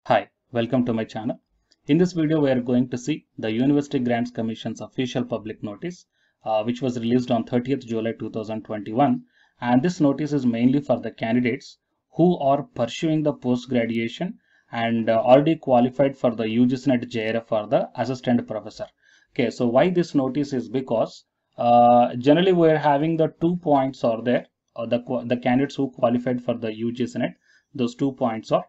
Hi, welcome to my channel. In this video, we are going to see the University Grants Commission's official public notice, which was released on 30th July 2021. And this notice is mainly for the candidates who are pursuing the post-graduation and already qualified for the UGC NET JRF for the assistant professor. Okay, so why this notice is because generally we are having the 2 points are there, the candidates who qualified for the UGC NET. Those 2 points are: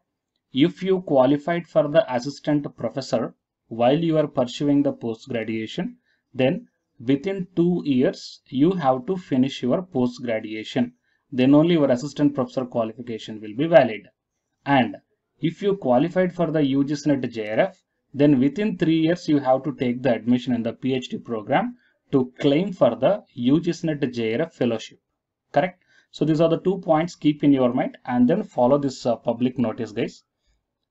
if you qualified for the assistant professor while you are pursuing the post graduation, then within 2 years you have to finish your post graduation. Then only your assistant professor qualification will be valid. And if you qualified for the UGC NET JRF, then within 3 years you have to take the admission in the PhD program to claim for the UGC NET JRF fellowship. Correct? So these are the 2 points. Keep in your mind and then follow this public notice, guys.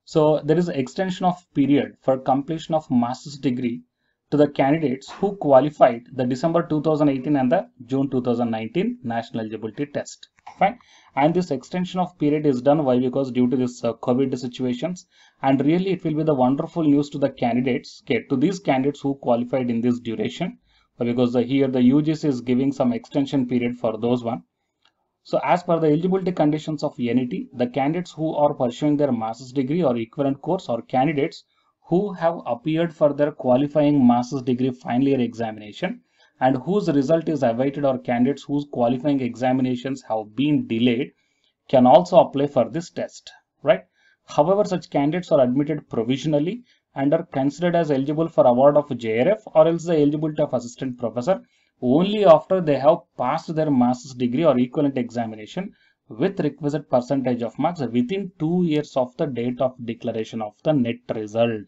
So there is an extension of period for completion of master's degree to the candidates who qualified the December 2018 and the June 2019 national eligibility test. Fine. And this extension of period is done why? Because due to this COVID situations, and really it will be the wonderful news to the candidates, okay, to these candidates who qualified in this duration, because here the UGC is giving some extension period for those one. So as per the eligibility conditions of NET, the candidates who are pursuing their master's degree or equivalent course, or candidates who have appeared for their qualifying master's degree final year examination and whose result is awaited, or candidates whose qualifying examinations have been delayed, can also apply for this test, right? However, such candidates are admitted provisionally and are considered as eligible for award of JRF or else the eligibility of assistant professor only after they have passed their master's degree or equivalent examination with requisite percentage of marks within 2 years of the date of declaration of the NET result.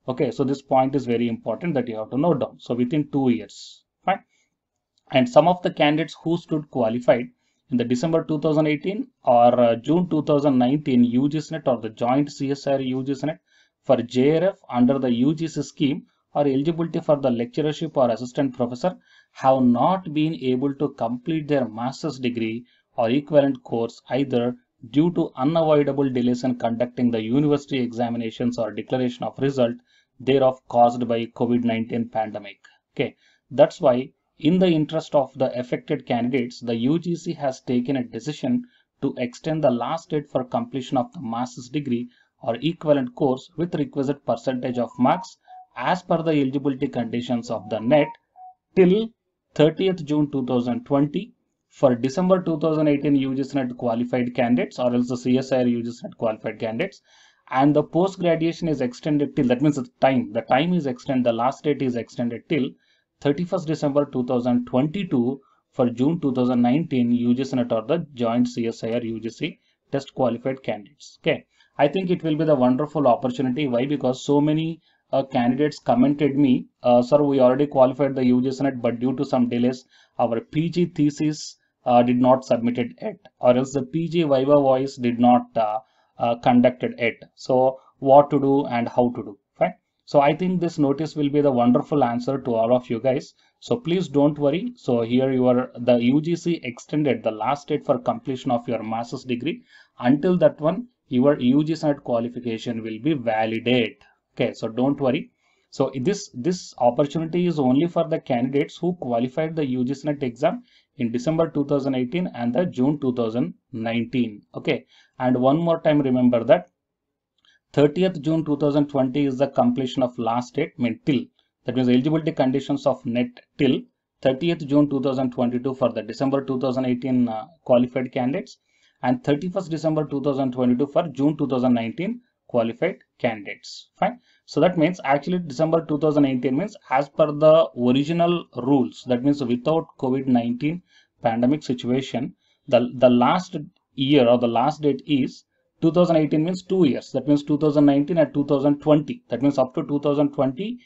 Okay, so this point is very important that you have to note down. So within 2 years, fine. And some of the candidates who stood qualified in the December 2018 or June 2019 UGC NET or the joint CSIR UGC NET for JRF under the UGC scheme or eligibility for the lecturership or assistant professor have not been able to complete their master's degree or equivalent course either due to unavoidable delays in conducting the university examinations or declaration of result thereof caused by COVID-19 pandemic. Okay, that's why in the interest of the affected candidates, the UGC has taken a decision to extend the last date for completion of the master's degree or equivalent course with requisite percentage of marks as per the eligibility conditions of the NET till 30th June 2020 for December 2018 UGC NET qualified candidates or else the CSIR UGC NET qualified candidates, and the post graduation is extended till, that means the time is extended, the last date is extended till 31st December 2022 for June 2019 UGC NET or the joint CSIR UGC test qualified candidates. Okay, I think it will be the wonderful opportunity. Why? Because so many candidates commented me, sir, we already qualified the UGC NET, but due to some delays, our PG thesis did not submitted yet, or else the PG Viva Voice did not conducted yet. So what to do and how to do, fine. So I think this notice will be the wonderful answer to all of you guys. So please don't worry. So here the UGC extended the last date for completion of your master's degree. Until that one, your UGC NET qualification will be validate. Okay, so don't worry. So this opportunity is only for the candidates who qualified the UGC NET exam in December 2018 and the June 2019. Okay, and one more time remember that 30th June 2020 is the completion of last date, till, that means eligibility conditions of NET till 30th June 2022 for the December 2018 qualified candidates and 31st December 2022 for June 2019 qualified candidates, fine. So that means actually December 2019 means as per the original rules, that means without COVID-19 pandemic situation, the last year or the last date is 2018 means 2 years, that means 2019 and 2020, that means up to 2020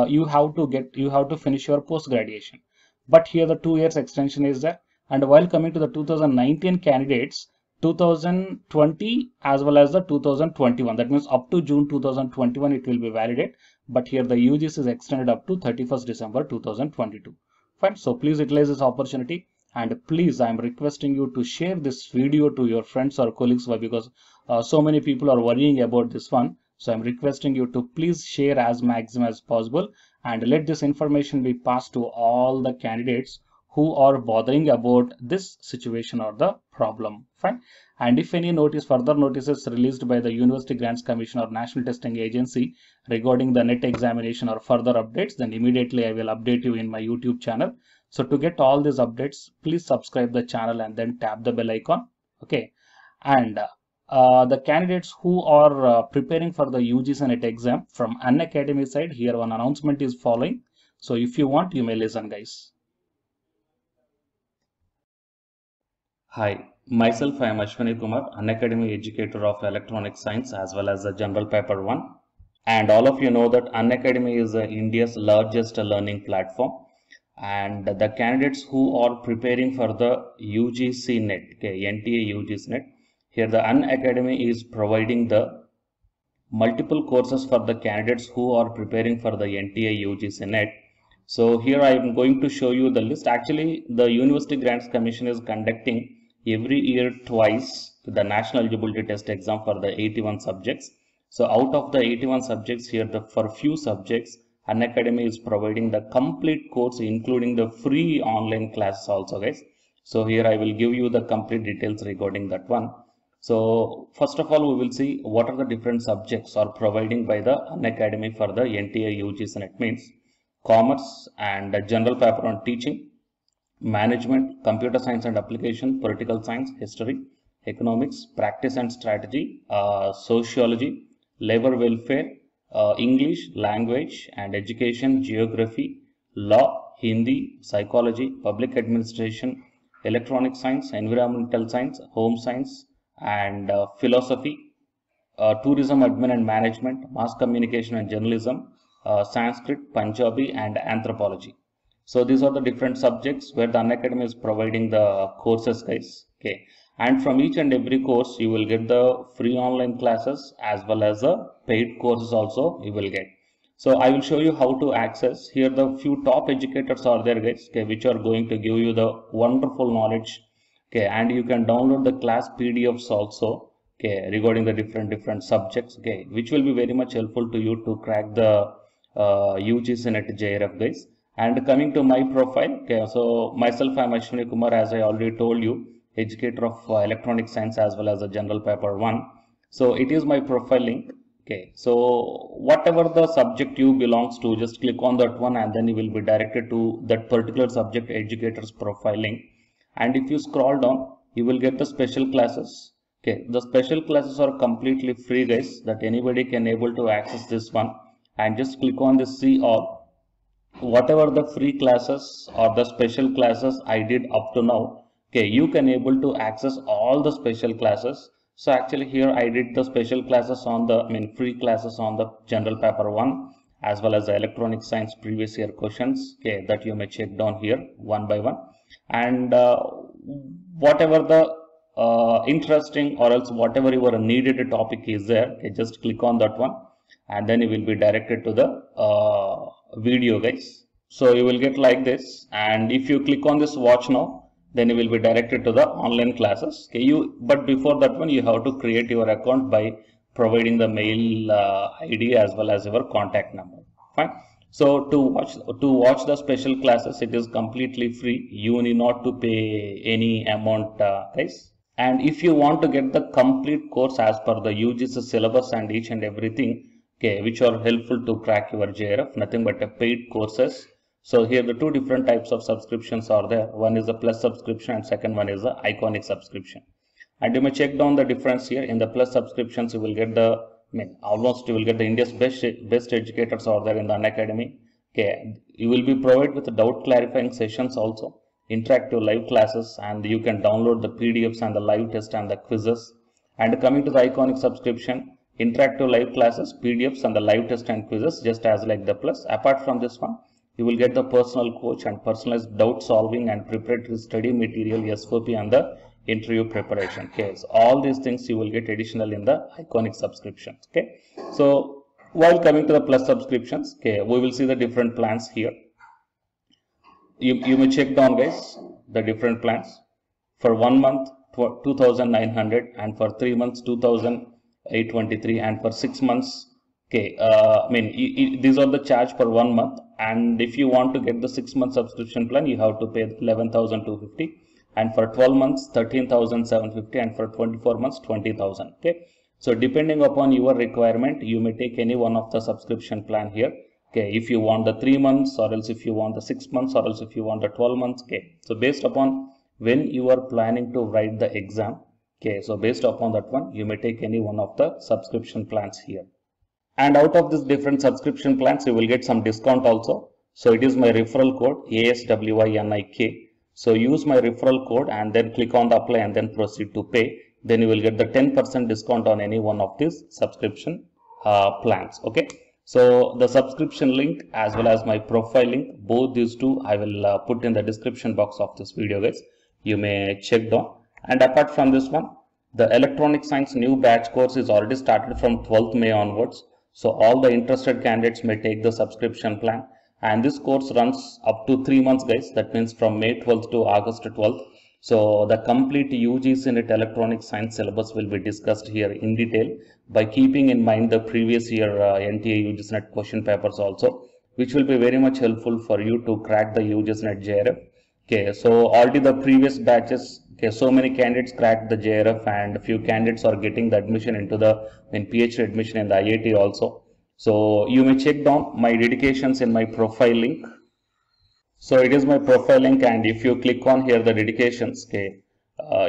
you have to finish your post graduation. But here the 2 years extension is there. And while coming to the 2019 candidates, 2020 as well as the 2021, that means up to June 2021 it will be validate, but here the UGC is extended up to 31st December 2022. Fine. So please utilize this opportunity, and please, I am requesting you to share this video to your friends or colleagues, because so many people are worrying about this one. So I'm requesting you to please share as maximum as possible and let this information be passed to all the candidates who are bothering about this situation or the problem. Fine. And if any further notices released by the University Grants Commission or National Testing Agency regarding the NET examination or further updates, then immediately I will update you in my YouTube channel. So to get all these updates, please subscribe the channel and then tap the bell icon. Okay. And the candidates who are preparing for the UGC NET exam from Unacademy side, here one announcement is following. So if you want, you may listen, guys. Hi, myself I am Ashwani Kumar, Unacademy educator of Electronic Science as well as the General Paper 1. And all of you know that Unacademy is India's largest learning platform. And the candidates who are preparing for the UGC NET, okay, NTA UGC NET, here the Unacademy is providing the multiple courses for the candidates who are preparing for the NTA UGC NET. So here I am going to show you the list. Actually, the University Grants Commission is conducting every year twice the National Eligibility Test exam for the 81 subjects. So out of the 81 subjects here, for few subjects, Unacademy is providing the complete course including the free online classes also, guys. So here I will give you the complete details regarding that one. So first of all, we will see what are the different subjects are providing by the Unacademy for the NTA UGC NET. Means commerce and general paper on teaching, management, computer science and application, political science, history, economics, practice and strategy, sociology, labor welfare, English, language and education, geography, law, Hindi, psychology, public administration, electronic science, environmental science, home science and philosophy, tourism admin and management, mass communication and journalism, Sanskrit, Punjabi and anthropology. So these are the different subjects where the Unacademy is providing the courses, guys. Okay. And from each and every course, you will get the free online classes as well as the paid courses also you will get. So I will show you how to access. Here the few top educators are there, guys, okay, which are going to give you the wonderful knowledge. Okay, and you can download the class PDFs also, okay, regarding the different subjects, okay, which will be very much helpful to you to crack the UGC NET JRF, guys. And coming to my profile, okay, so myself I am Ashwani Kumar, as I already told you, educator of electronic science as well as a general paper 1. So it is my profile link. Okay, so whatever the subject you belongs to, just click on that one and then you will be directed to that particular subject educator's profile link. And if you scroll down, you will get the special classes. Okay, the special classes are completely free, guys, that anybody can able to access this one. And just click on the see all. Whatever the free classes or the special classes I did up to now, okay, you can able to access all the special classes. So actually here I did the special classes on the, free classes on the general paper 1 as well as the electronic science previous year questions, okay, that you may check down here one by one. And whatever the interesting or else whatever your needed topic is there, okay, just click on that one and then you will be directed to the video, guys. So you will get like this, and if you click on this watch now, then you will be directed to the online classes. Okay, but before that one, you have to create your account by providing the mail ID as well as your contact number. Fine. So to watch the special classes, it is completely free. You need not to pay any amount, guys. And if you want to get the complete course as per the UGC syllabus and each and everything, okay, which are helpful to crack your JRF, nothing but a paid courses. So here the two different types of subscriptions are there. One is the plus subscription and second one is the iconic subscription. And you may check down the difference here. In the plus subscriptions, you will get the, almost you will get the India's best educators are there in the Unacademy. Okay, you will be provided with doubt clarifying sessions also, interactive live classes, and you can download the PDFs and the live test and the quizzes. And coming to the iconic subscription, interactive live classes, PDFs and the live test and quizzes, just as like the plus. Apart from this one, you will get the personal coach and personalized doubt solving and preparatory study material, SOP and the interview preparation. Okay, so all these things you will get additional in the iconic subscriptions. Okay, so while coming to the plus subscriptions, okay, we will see the different plans here. You may check down, guys, the different plans. For 1 month 2,900 and for 3 months 2,823 and for 6 months Okay, these are the charge for 1 month, and if you want to get the 6-month subscription plan, you have to pay 11,250, and for 12 months 13,750, and for 24 months 20,000. Okay, so depending upon your requirement, you may take any one of the subscription plan here. Okay, if you want the 3 months, or else if you want the 6 months, or else if you want the 12 months. Okay, so based upon when you are planning to write the exam, okay, so based upon that one, you may take any one of the subscription plans here. And out of this different subscription plans, you will get some discount also. So it is my referral code ASWINIK. So use my referral code and then click on the apply and then proceed to pay. Then you will get the 10% discount on any one of these subscription plans. Okay. So the subscription link as well as my profile link, both these two I will put in the description box of this video, guys. You may check down. And apart from this one, the electronic science new batch course is already started from 12th May onwards. So all the interested candidates may take the subscription plan, and this course runs up to 3 months, guys. That means from May 12th to August 12th. So the complete UGC NET electronic science syllabus will be discussed here in detail by keeping in mind the previous year NTA UGC NET question papers also, which will be very much helpful for you to crack the UGC NET JRF. Okay, so already the previous batches, okay, so many candidates cracked the JRF, and a few candidates are getting the admission into the PhD admission in the IIT also. So you may check down my dedications in my profile link. So it is my profile link, and if you click on here the dedications, okay,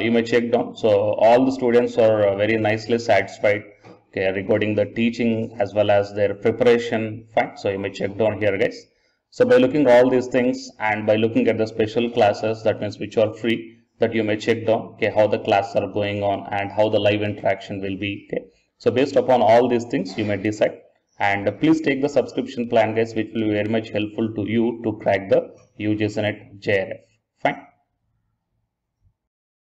you may check down. So all the students are very nicely satisfied, okay, regarding the teaching as well as their preparation. Fine. So you may check down here, guys. So by looking all these things and by looking at the special classes, that means which are free, that you may check down, okay, how the classes are going on and how the live interaction will be. Okay, so based upon all these things, you may decide. And please take the subscription plan, guys, which will be very much helpful to you to crack the UGC NET JRF. Fine.